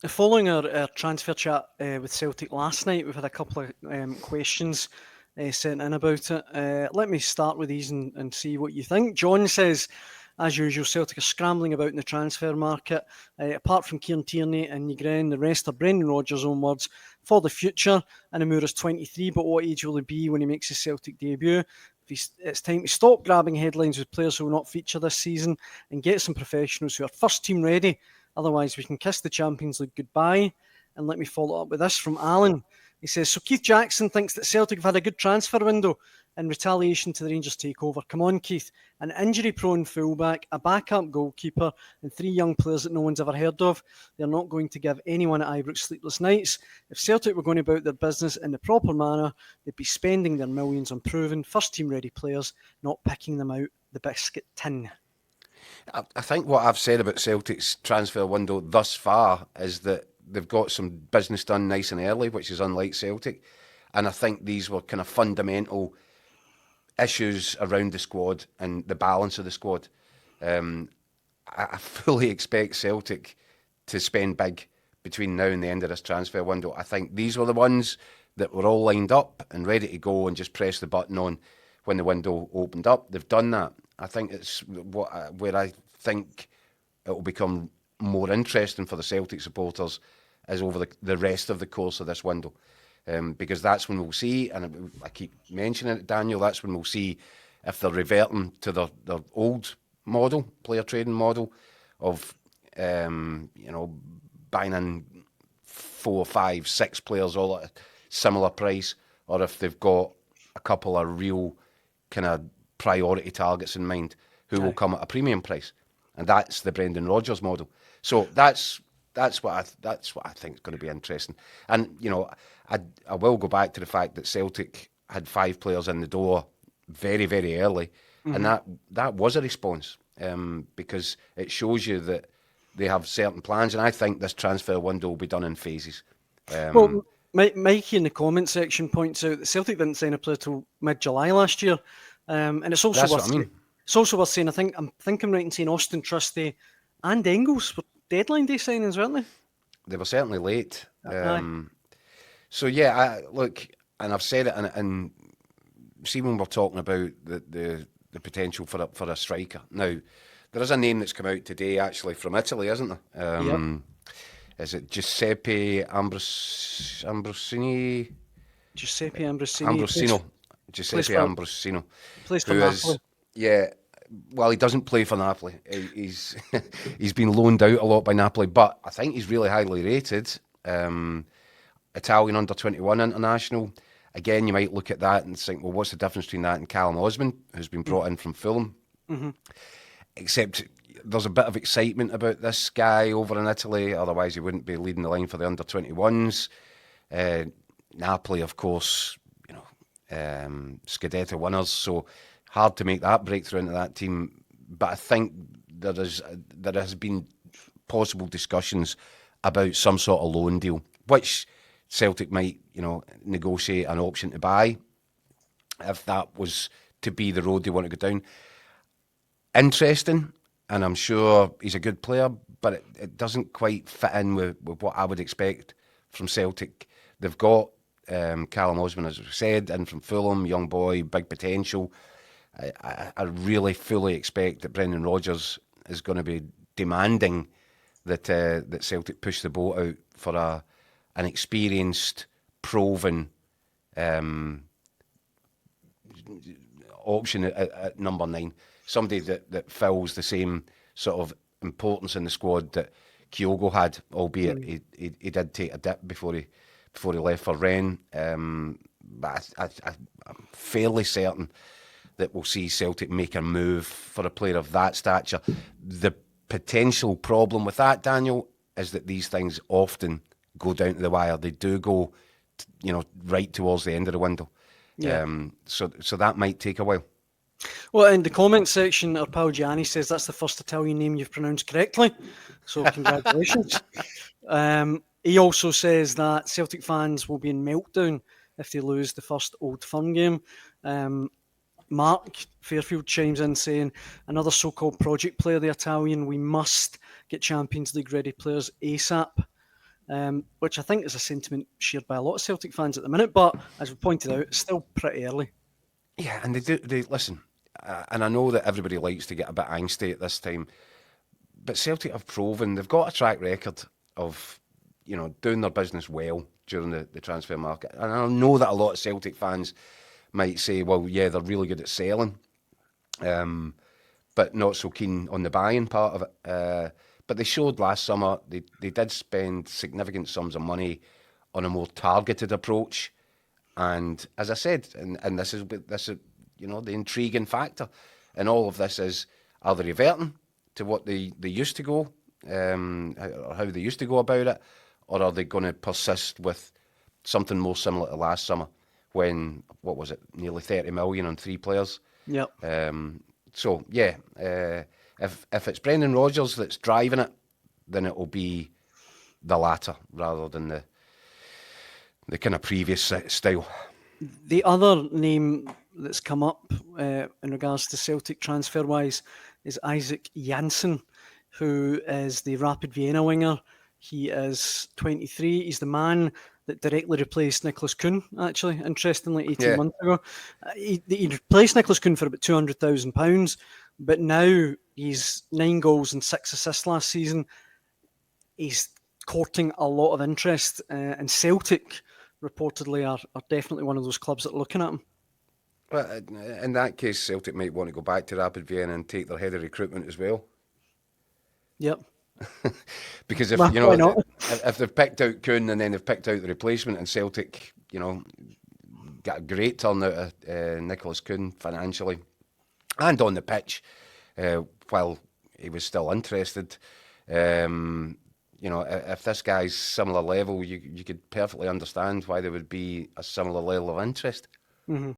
Following our transfer chat with Celtic last night, we've had a couple of questions sent in about it. Let me start with these and see what you think. John says, as usual, Celtic are scrambling about in the transfer market. Apart from Kieran Tierney and Nygren, the rest are Brendan Rodgers' own words for the future. Inamura's 23, but what age will he be when he makes his Celtic debut? It's time to stop grabbing headlines with players who will not feature this season and get some professionals who are first team ready. Otherwise, we can kiss the Champions League goodbye. And let me follow up with this from Alan. He says, so Keith Jackson thinks that Celtic have had a good transfer window in retaliation to the Rangers takeover. Come on, Keith. An injury-prone fullback, a backup goalkeeper, and 3 young players that no one's ever heard of. They're not going to give anyone at Ibrox sleepless nights. If Celtic were going about their business in the proper manner, they'd be spending their millions on proven first-team ready players, not picking them out the biscuit tin. I think what I've said about Celtic's transfer window thus far is that they've got some business done nice and early, which is unlike Celtic. And I think these were kind of fundamental issues around the squad and the balance of the squad. I fully expect Celtic to spend big between now and the end of this transfer window. I think these were the ones that were all lined up and ready to go and just press the button on when the window opened up. They've done that. I think it's where I think it will become more interesting for the Celtic supporters is over the rest of the course of this window. Because that's when we'll see, and I keep mentioning it, Daniel, that's when we'll see if they're reverting to their old model, player trading model of, buying in 4, 5, 6 players all at a similar price, or if they've got a couple of real kind of priority targets in mind who will come at a premium price, and that's the Brendan Rodgers model. So that's what I think is going to be interesting. And I will go back to the fact that Celtic had 5 players in the door very, very early, and that was a response because it shows you that they have certain plans, and I think this transfer window will be done in phases. Well, Mikey in the comment section points out that Celtic didn't sign a player till mid-July last year, and it's also That's worth what I mean. it's also worth saying. I'm right in saying Austin Trusty and Engels were deadline day signings, weren't they? They were certainly late. Aye. So yeah, look, and I've said it, and see when we're talking about the potential for a striker. Now, there is a name that's come out today actually from Italy, isn't there? Yep. Is it Giuseppe Ambrosini? Giuseppe Ambrosini Ambrosino. plays Giuseppe for Ambrosino, plays for who Napoli. is, yeah, well, he doesn't play for Napoli. He's he's been loaned out a lot by Napoli, but I think he's really highly rated. Italian under-21 international. Again, you might look at that and think, well, what's the difference between that and Callum Osman, who's been brought in from Fulham? Except there's a bit of excitement about this guy over in Italy, otherwise he wouldn't be leading the line for the under-21s. Napoli, of course, Scudetto winners, so hard to make that breakthrough into that team. But I think there has been possible discussions about some sort of loan deal, which Celtic might, negotiate an option to buy if that was to be the road they want to go down. Interesting, and I'm sure he's a good player, but it doesn't quite fit in with what I would expect from Celtic. They've got Callum Osman, as we said, in from Fulham, young boy, big potential. I really fully expect that Brendan Rodgers is going to be demanding that Celtic push the boat out for an experienced, proven option at number 9. Somebody that fills the same sort of importance in the squad that Kyogo had, albeit he did take a dip before he left for Rennes. But I'm fairly certain that we'll see Celtic make a move for a player of that stature. The potential problem with that, Daniel, is that these things often go down to the wire. They do go, right towards the end of the window. Yeah. So that might take a while. Well, in the comment section, our pal Gianni says that's the first Italian name you've pronounced correctly. So congratulations. He also says that Celtic fans will be in meltdown if they lose the first Old Firm game. Mark Fairfield chimes in saying, another so-called project player, the Italian, we must get Champions League ready players ASAP. which I think is a sentiment shared by a lot of Celtic fans at the minute. But as we pointed out, it's still pretty early. Yeah, and they listen, and I know that everybody likes to get a bit angsty at this time, but Celtic have proven they've got a track record of, doing their business well during the transfer market. And I know that a lot of Celtic fans might say, well, yeah, they're really good at selling, but not so keen on the buying part of it. But they showed last summer they did spend significant sums of money on a more targeted approach. And as I said, and this is the intriguing factor in all of this is, are they reverting to what they used to go, or how they used to go about it, or are they going to persist with something more similar to last summer when, what was it, nearly 30 million on 3 players? Yep. So yeah, if it's Brendan Rodgers that's driving it, then it will be the latter rather than the kind of previous style. The other name that's come up in regards to Celtic transfer-wise is Isak Jansson, who is the Rapid Vienna winger. He is 23. He's the man that directly replaced Nicholas Kuhn, actually, interestingly, 18 months ago. He replaced Nicholas Kuhn for about £200,000, but now he's 9 goals and 6 assists last season. He's courting a lot of interest, and Celtic reportedly are definitely one of those clubs that are looking at him. Well, in that case, Celtic might want to go back to Rapid Vienna and take their head of recruitment as well. Yep. Because Why not? if they've picked out Kuhn and then they've picked out the replacement, and Celtic, got a great turn out of Nicholas Kuhn financially and on the pitch, while he was still interested. If this guy's similar level, you could perfectly understand why there would be a similar level of interest. Mm-hmm.